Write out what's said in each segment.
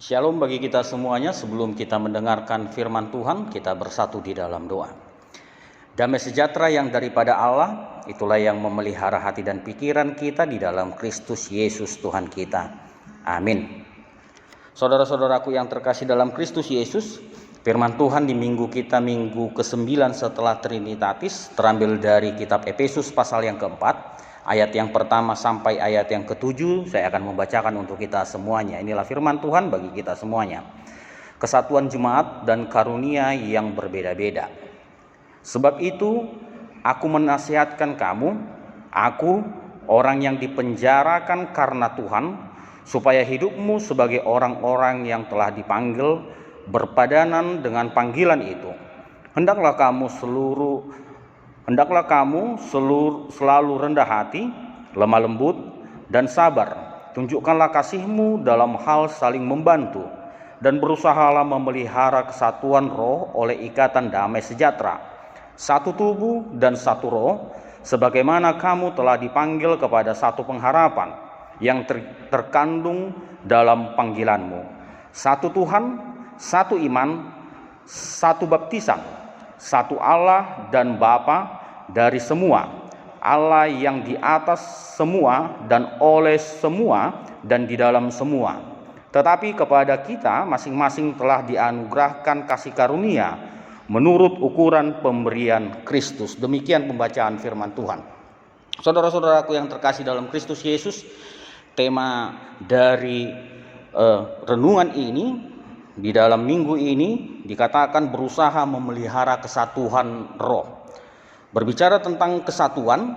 Shalom bagi kita semuanya. Sebelum kita mendengarkan firman Tuhan, kita bersatu di dalam doa. Damai sejahtera yang daripada Allah, itulah yang memelihara hati dan pikiran kita di dalam Kristus Yesus Tuhan kita. Amin. Saudara-saudaraku yang terkasih dalam Kristus Yesus, firman Tuhan di minggu kita, minggu ke-9 setelah Trinitatis, terambil dari kitab Efesus pasal yang keempat, ayat yang pertama sampai ayat yang ke-7. Saya akan membacakan untuk kita semuanya. Inilah firman Tuhan bagi kita semuanya. Kesatuan jemaat dan karunia yang berbeda-beda. Sebab itu, aku menasihatkan kamu, aku orang yang dipenjarakan karena Tuhan, supaya hidupmu sebagai orang-orang yang telah dipanggil berpadanan dengan panggilan itu. Hendaklah kamu selalu rendah hati, lemah lembut, dan sabar. Tunjukkanlah kasihmu dalam hal saling membantu, dan berusahalah memelihara kesatuan roh oleh ikatan damai sejahtera. Satu tubuh dan satu roh, sebagaimana kamu telah dipanggil kepada satu pengharapan yang terkandung dalam panggilanmu. Satu Tuhan, satu iman, satu baptisan, satu Allah dan Bapa dari semua, Allah yang di atas semua dan oleh semua dan di dalam semua. Tetapi kepada kita masing-masing telah dianugerahkan kasih karunia menurut ukuran pemberian Kristus. Demikian pembacaan firman Tuhan. Saudara-saudaraku yang terkasih dalam Kristus Yesus, tema dari renungan ini di dalam minggu ini dikatakan berusaha memelihara kesatuan roh. Berbicara tentang kesatuan,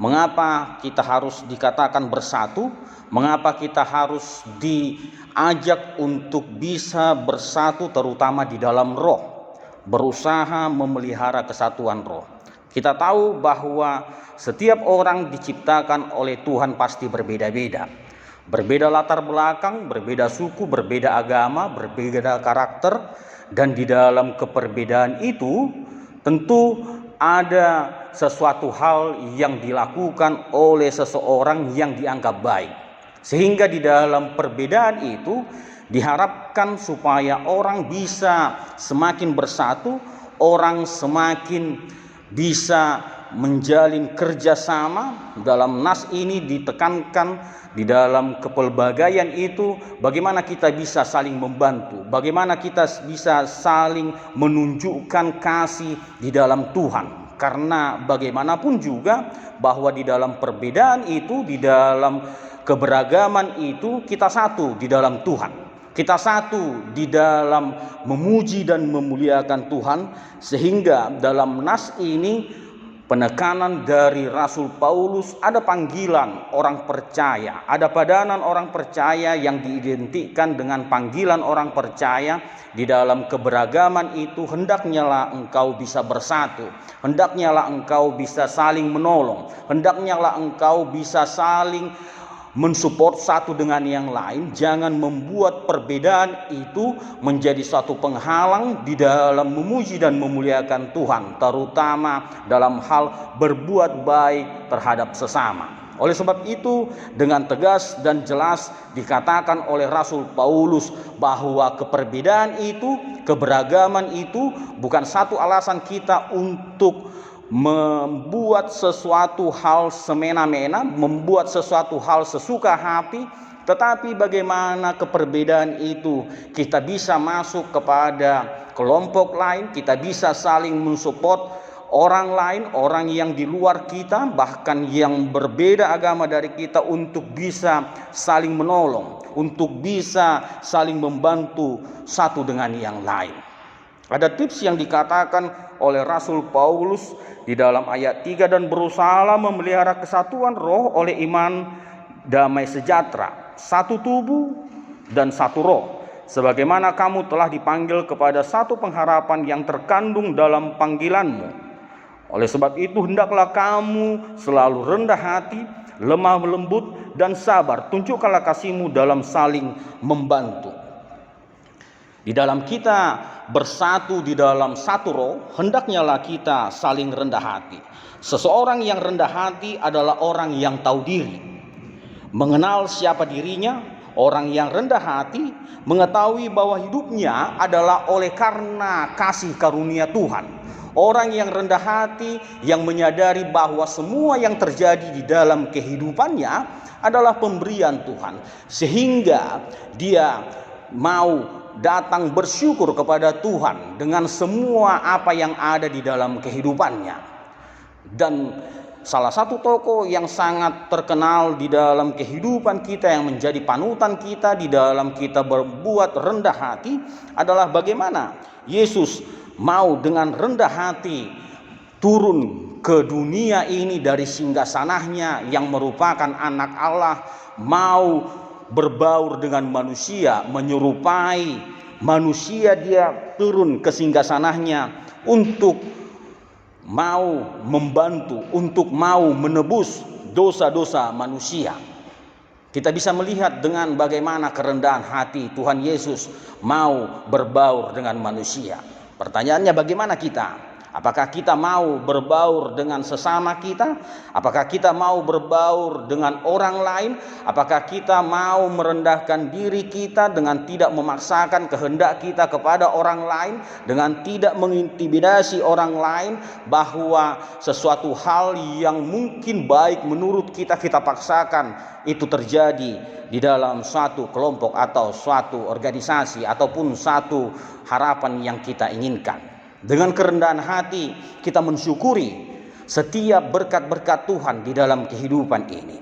mengapa kita harus dikatakan bersatu? Mengapa kita harus diajak untuk bisa bersatu terutama di dalam roh? Berusaha memelihara kesatuan roh. Kita tahu bahwa setiap orang diciptakan oleh Tuhan pasti berbeda-beda. Berbeda latar belakang, berbeda suku, berbeda agama, berbeda karakter. Dan di dalam keperbedaan itu tentu ada sesuatu hal yang dilakukan oleh seseorang yang dianggap baik. Sehingga di dalam perbedaan itu diharapkan supaya orang bisa semakin bersatu, orang semakin bisa menjalin kerjasama. Dalam nas ini ditekankan di dalam kepelbagaian itu bagaimana kita bisa saling membantu, bagaimana kita bisa saling menunjukkan kasih di dalam Tuhan. Karena bagaimanapun juga bahwa di dalam perbedaan itu, di dalam keberagaman itu, kita satu di dalam Tuhan. Kita satu di dalam memuji dan memuliakan Tuhan. Sehingga dalam nas ini penekanan dari Rasul Paulus, ada panggilan orang percaya, ada padanan orang percaya yang diidentikan dengan panggilan orang percaya. Di dalam keberagaman itu hendaknya lah engkau bisa bersatu, hendaknya lah engkau bisa saling menolong, hendaknya lah engkau bisa saling mensupport satu dengan yang lain. Jangan membuat perbedaan itu menjadi satu penghalang di dalam memuji dan memuliakan Tuhan, terutama dalam hal berbuat baik terhadap sesama. Oleh sebab itu, dengan tegas dan jelas dikatakan oleh Rasul Paulus bahwa keperbedaan itu, keberagaman itu bukan satu alasan kita untuk membuat sesuatu hal semena-mena, membuat sesuatu hal sesuka hati, tetapi bagaimana keperbedaan itu kita bisa masuk kepada kelompok lain, kita bisa saling mensupport orang lain, orang yang di luar kita, bahkan yang berbeda agama dari kita, untuk bisa saling menolong, untuk bisa saling membantu satu dengan yang lain. Ada tips yang dikatakan oleh Rasul Paulus di dalam ayat 3, dan berusahalah memelihara kesatuan roh oleh iman damai sejahtera, satu tubuh dan satu roh, sebagaimana kamu telah dipanggil kepada satu pengharapan yang terkandung dalam panggilanmu. Oleh sebab itu hendaklah kamu selalu rendah hati, lemah lembut, dan sabar. Tunjukkanlah kasihmu dalam saling membantu. Di dalam kita bersatu di dalam satu roh, hendaknya lah kita saling rendah hati. Seseorang yang rendah hati adalah orang yang tahu diri, mengenal siapa dirinya, Orang yang rendah hati mengetahui bahwa hidupnya adalah oleh karena kasih karunia Tuhan. Orang yang rendah hati yang menyadari bahwa semua yang terjadi di dalam kehidupannya adalah pemberian Tuhan, sehingga dia mau datang bersyukur kepada Tuhan dengan semua apa yang ada di dalam kehidupannya. Dan salah satu tokoh yang sangat terkenal di dalam kehidupan kita, yang menjadi panutan kita di dalam kita berbuat rendah hati, adalah bagaimana Yesus mau dengan rendah hati turun ke dunia ini dari singgasananya yang merupakan anak Allah, mau berbaur dengan manusia, menyerupai manusia. Dia turun ke singgasananya untuk mau membantu, untuk mau menebus dosa-dosa manusia. Kita bisa melihat dengan bagaimana kerendahan hati Tuhan Yesus mau berbaur dengan manusia. Pertanyaannya, bagaimana kita? Apakah kita mau berbaur dengan sesama kita? Apakah kita mau berbaur dengan orang lain? Apakah kita mau merendahkan diri kita dengan tidak memaksakan kehendak kita kepada orang lain, dengan tidak mengintimidasi orang lain, bahwa sesuatu hal yang mungkin baik menurut kita, kita paksakan itu terjadi di dalam suatu kelompok atau suatu organisasi ataupun satu harapan yang kita inginkan? Dengan kerendahan hati kita mensyukuri setiap berkat-berkat Tuhan di dalam kehidupan ini.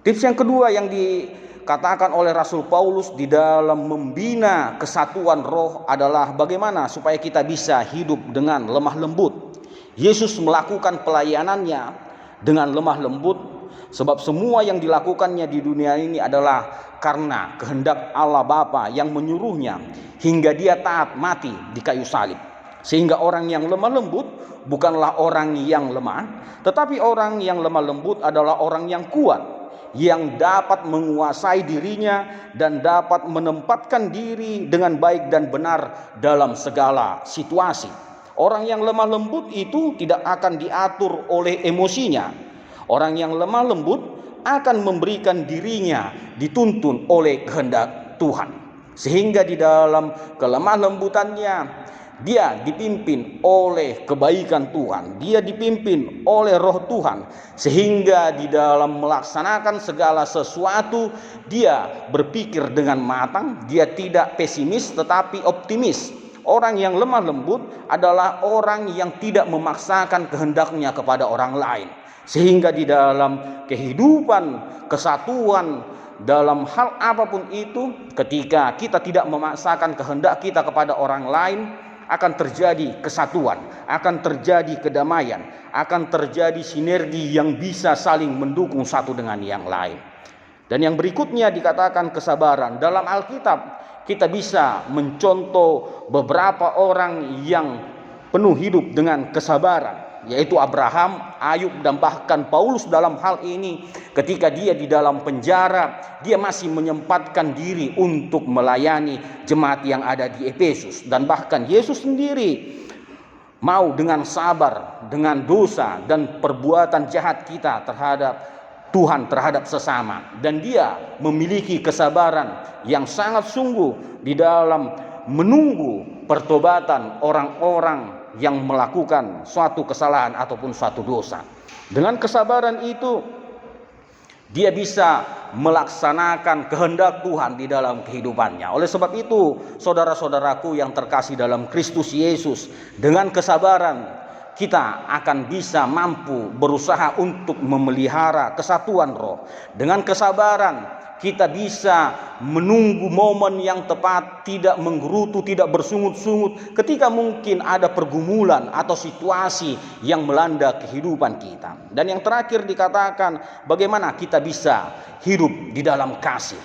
Tips yang kedua yang dikatakan oleh Rasul Paulus di dalam membina kesatuan roh adalah bagaimana supaya kita bisa hidup dengan lemah lembut. Yesus melakukan pelayanannya dengan lemah lembut, sebab semua yang dilakukannya di dunia ini adalah karena kehendak Allah Bapa yang menyuruhnya, hingga dia taat mati di kayu salib. Sehingga orang yang lemah lembut bukanlah orang yang lemah, tetapi orang yang lemah lembut adalah orang yang kuat, yang dapat menguasai dirinya dan dapat menempatkan diri dengan baik dan benar dalam segala situasi. Orang yang lemah lembut itu tidak akan diatur oleh emosinya. Orang yang lemah lembut akan memberikan dirinya dituntun oleh kehendak Tuhan, sehingga di dalam kelemah lembutannya dia dipimpin oleh kebaikan Tuhan, dia dipimpin oleh roh Tuhan, sehingga di dalam melaksanakan segala sesuatu dia berpikir dengan matang. Dia tidak pesimis tetapi optimis. Orang yang lemah lembut adalah orang yang tidak memaksakan kehendaknya kepada orang lain, sehingga di dalam kehidupan kesatuan dalam hal apapun itu, ketika kita tidak memaksakan kehendak kita kepada orang lain, akan terjadi kesatuan, akan terjadi kedamaian, akan terjadi sinergi yang bisa saling mendukung satu dengan yang lain. Dan yang berikutnya dikatakan kesabaran. Dalam Alkitab kita bisa mencontoh beberapa orang yang penuh hidup dengan kesabaran, yaitu Abraham, Ayub, dan bahkan Paulus. Dalam hal ini, ketika dia di dalam penjara, dia masih menyempatkan diri untuk melayani jemaat yang ada di Efesus. Dan bahkan Yesus sendiri mau dengan sabar dengan dosa dan perbuatan jahat kita terhadap Tuhan, terhadap sesama. Dan dia memiliki kesabaran yang sangat sungguh di dalam menunggu pertobatan orang-orang yang melakukan suatu kesalahan ataupun suatu dosa. Dengan kesabaran itu dia bisa melaksanakan kehendak Tuhan di dalam kehidupannya. Oleh sebab itu, saudara-saudaraku yang terkasih dalam Kristus Yesus, dengan kesabaran kita akan bisa mampu berusaha untuk memelihara kesatuan roh. Dengan kesabaran kita bisa menunggu momen yang tepat, tidak menggerutu, tidak bersungut-sungut ketika mungkin ada pergumulan atau situasi yang melanda kehidupan kita. Dan yang terakhir dikatakan bagaimana kita bisa hidup di dalam kasih.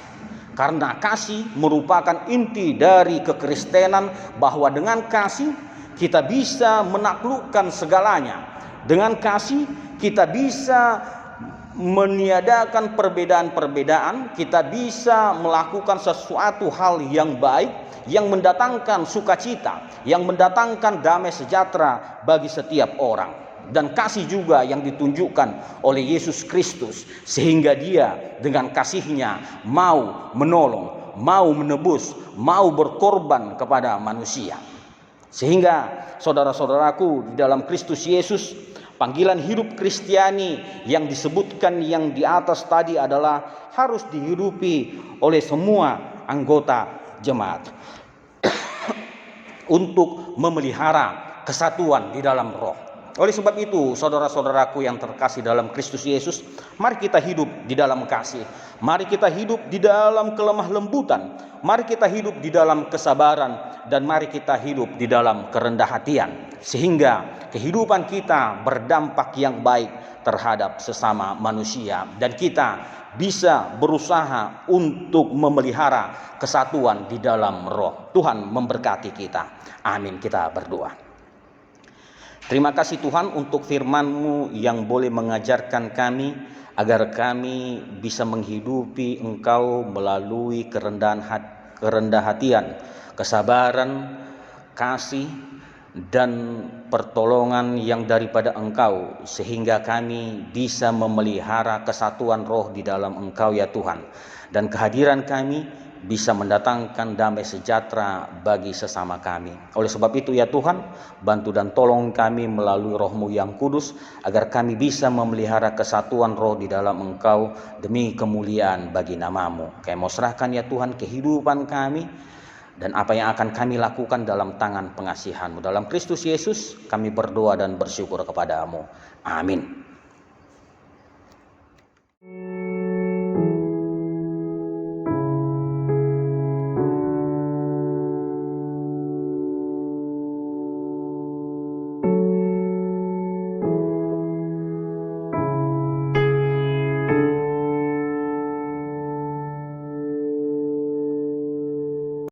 Karena kasih merupakan inti dari kekristenan, bahwa dengan kasih kita bisa menaklukkan segalanya. Dengan kasih kita bisa meniadakan perbedaan-perbedaan, kita bisa melakukan sesuatu hal yang baik, yang mendatangkan sukacita, yang mendatangkan damai sejahtera bagi setiap orang. dan kasih juga yang ditunjukkan oleh Yesus Kristus, sehingga dia dengan kasihnya mau menolong, mau menebus, mau berkorban kepada manusia. Sehingga saudara-saudaraku, di dalam Kristus Yesus, panggilan hidup Kristiani yang disebutkan yang di atas tadi adalah harus dihidupi oleh semua anggota jemaat untuk memelihara kesatuan di dalam roh. Oleh sebab itu, saudara-saudaraku yang terkasih dalam Kristus Yesus, mari kita hidup di dalam kasih. Mari kita hidup di dalam kelemah lembutan. Mari kita hidup di dalam kesabaran, dan mari kita hidup di dalam kerendah hatian, sehingga kehidupan kita berdampak yang baik terhadap sesama manusia, dan kita bisa berusaha untuk memelihara kesatuan di dalam roh. Tuhan memberkati kita. Amin. Kita berdoa. Terima kasih Tuhan untuk firman-Mu yang boleh mengajarkan kami agar kami bisa menghidupi Engkau melalui kerendahan hatian, kesabaran, kasih, dan pertolongan yang daripada Engkau, sehingga kami bisa memelihara kesatuan roh di dalam Engkau ya Tuhan, dan kehadiran kami bisa mendatangkan damai sejahtera bagi sesama kami. Oleh sebab itu ya Tuhan, bantu dan tolong kami melalui Roh-Mu yang kudus, agar kami bisa memelihara kesatuan roh di dalam Engkau demi kemuliaan bagi nama-Mu. Kami mau serahkan ya Tuhan kehidupan kami dan apa yang akan kami lakukan dalam tangan pengasihan-Mu. Dalam Kristus Yesus kami berdoa dan bersyukur kepada-Mu. Amin.